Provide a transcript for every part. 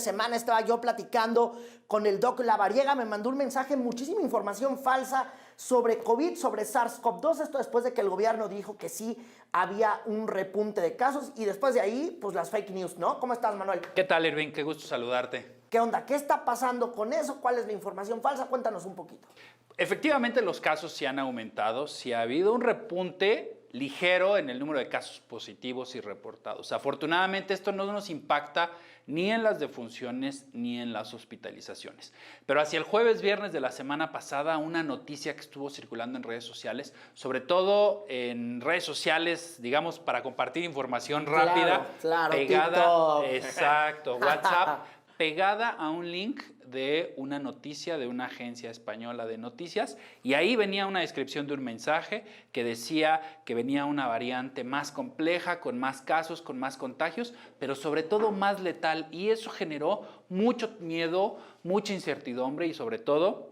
Semana estaba yo platicando con el doc Lavariega, me mandó un mensaje, muchísima información falsa sobre COVID, sobre SARS-CoV-2, esto después de que el gobierno dijo que sí había un repunte de casos y después de ahí, pues las fake news, ¿no? ¿Cómo estás, Manuel? ¿Qué tal, Irving? Qué gusto saludarte. ¿Qué onda? ¿Qué está pasando con eso? ¿Cuál es la información falsa? Cuéntanos un poquito. Efectivamente, los casos sí han aumentado, sí ha habido un repunte ligero en el número de casos positivos y reportados. Afortunadamente, esto no nos impacta ni en las defunciones ni en las hospitalizaciones. Pero hacia el jueves, viernes de la semana pasada, una noticia que estuvo circulando en redes sociales, sobre todo en redes sociales, digamos, para compartir información rápida, claro, pegada, TikTok. exacto, WhatsApp, pegada a un link de una noticia de una agencia española de noticias, y ahí venía una descripción de un mensaje que decía que venía una variante más compleja, con más casos, con más contagios, pero sobre todo más letal, y eso generó mucho miedo, mucha incertidumbre y sobre todo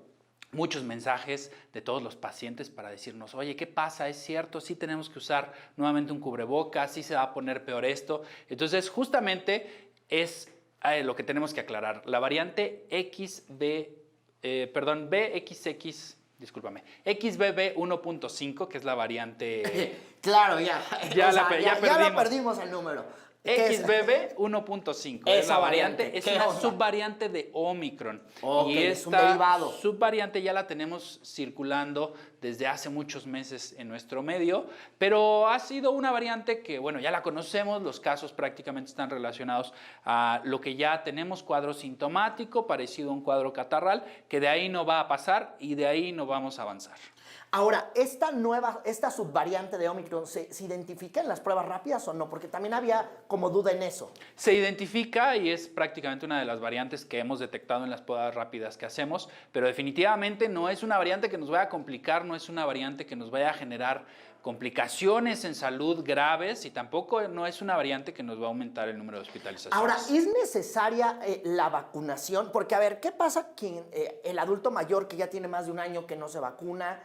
muchos mensajes de todos los pacientes para decirnos, oye, ¿qué pasa? ¿Es cierto? ¿Sí tenemos que usar nuevamente un cubrebocas? ¿Sí se va a poner peor esto? Entonces, justamente es lo que tenemos que aclarar. La variante XBB 1.5, que es la variante... Claro, ya. Ya O sea, la ya perdimos el número. XBB 1.5 es la variante, es una subvariante de Omicron. Okay, y es un derivado. subvariante ya la tenemos circulando desde hace muchos meses en nuestro medio, pero ha sido una variante que, bueno, ya la conocemos, los casos prácticamente están relacionados a lo que ya tenemos, cuadro sintomático, parecido a un cuadro catarral, que de ahí no va a pasar y de ahí no vamos a avanzar. Ahora, esta subvariante de Omicron, ¿se identifica en las pruebas rápidas o no? Porque también había como duda en eso. Se identifica y es prácticamente una de las variantes que hemos detectado en las pruebas rápidas que hacemos, pero definitivamente no es una variante que nos vaya a complicar, no es una variante que nos vaya a generar complicaciones en salud graves y tampoco no es una variante que nos va a aumentar el número de hospitalizaciones. Ahora, ¿es necesaria la vacunación? Porque, a ver, ¿qué pasa con el adulto mayor que ya tiene más de un año que no se vacuna?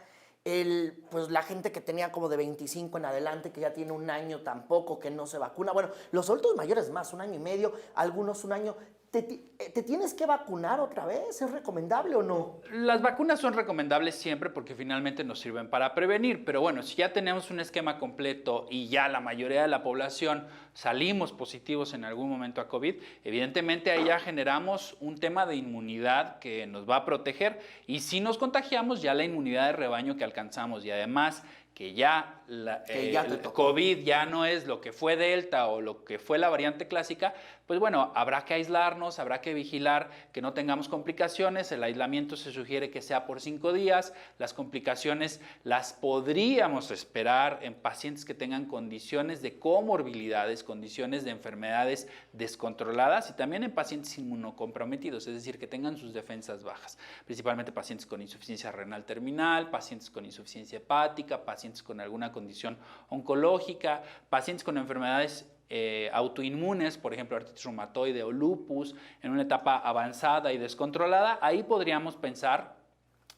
Pues la gente que tenía como de 25 en adelante, que ya tiene un año tampoco, que no se vacuna. Bueno, los adultos mayores más, un año y medio, algunos un año. ¿Te tienes que vacunar otra vez? ¿Es recomendable o no? Las vacunas son recomendables siempre porque finalmente nos sirven para prevenir, pero bueno, si ya tenemos un esquema completo y ya la mayoría de la población salimos positivos en algún momento a COVID, evidentemente ahí ya generamos un tema de inmunidad que nos va a proteger, y si nos contagiamos ya la inmunidad de rebaño que alcanzamos, y además que ya el COVID ya no es lo que fue Delta o lo que fue la variante clásica, pues bueno, habrá que aislarnos, habrá que vigilar que no tengamos complicaciones. El aislamiento se sugiere que sea por 5 días. Las complicaciones las podríamos esperar en pacientes que tengan condiciones de comorbilidades, condiciones de enfermedades descontroladas, y también en pacientes inmunocomprometidos, es decir, que tengan sus defensas bajas, principalmente pacientes con insuficiencia renal terminal, pacientes con insuficiencia hepática, pacientes con alguna condición oncológica, pacientes con enfermedades autoinmunes, por ejemplo, artritis reumatoide o lupus, en una etapa avanzada y descontrolada. Ahí podríamos pensar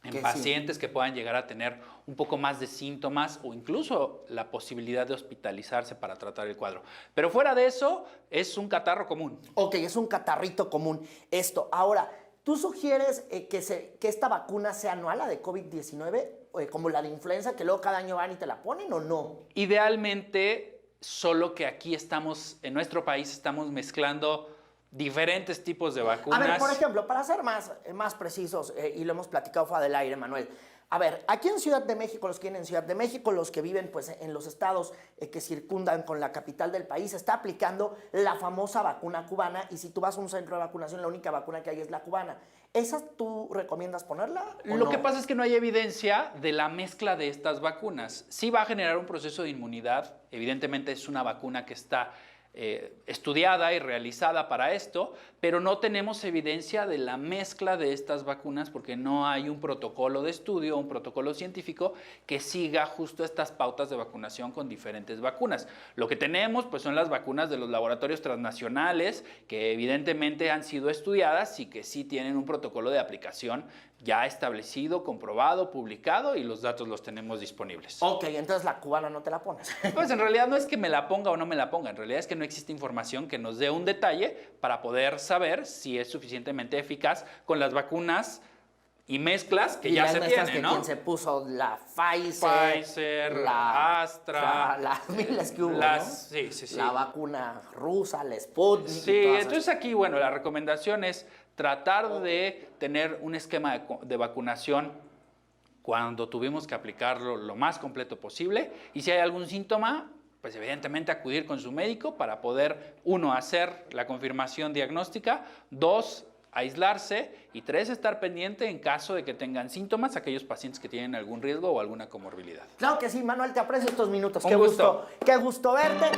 en pacientes que puedan llegar a tener un poco más de síntomas o incluso la posibilidad de hospitalizarse para tratar el cuadro. Pero fuera de eso, es un catarro común. Ok, es un catarrito común esto. Ahora, ¿tú sugieres que esta vacuna sea anual, la de COVID-19, como la de influenza, que luego cada año van y te la ponen o no? Idealmente, solo que aquí estamos, en nuestro país, estamos mezclando diferentes tipos de vacunas. A ver, por ejemplo, para ser más precisos, y lo hemos platicado fuera del aire, Manuel. A ver, aquí en Ciudad de México, los que viven en Ciudad de México, los que viven pues, en los estados que circundan con la capital del país, está aplicando la famosa vacuna cubana, y si tú vas a un centro de vacunación, la única vacuna que hay es la cubana. ¿Esa tú recomiendas ponerla o Lo que pasa es que no hay evidencia de la mezcla de estas vacunas. Sí va a generar un proceso de inmunidad, evidentemente es una vacuna que está estudiada y realizada para esto, pero no tenemos evidencia de la mezcla de estas vacunas porque no hay un protocolo de estudio, un protocolo científico que siga justo estas pautas de vacunación con diferentes vacunas. Lo que tenemos pues son las vacunas de los laboratorios transnacionales que evidentemente han sido estudiadas y que sí tienen un protocolo de aplicación ya establecido, comprobado, publicado y los datos los tenemos disponibles. Ok, entonces la cubana no te la pones. Pues en realidad no es que me la ponga o no me la ponga, en realidad es que no existe información que nos dé un detalle para poder saber si es suficientemente eficaz con las vacunas y mezclas que Y ya las se mezclas tienen, que ¿no? quien se puso la Pfizer, la Astra, las miles que hubo, las, ¿no? sí. La vacuna rusa, la Sputnik. y Sí, todas entonces aquí, bueno, la recomendación es tratar de tener un esquema de vacunación cuando tuvimos que aplicarlo lo más completo posible y si hay algún síntoma, pues evidentemente acudir con su médico para poder, 1, hacer la confirmación diagnóstica, 2, aislarse y 3, estar pendiente en caso de que tengan síntomas aquellos pacientes que tienen algún riesgo o alguna comorbilidad. Claro que sí, Manuel, te aprecio estos minutos. Un gusto. Qué gusto verte.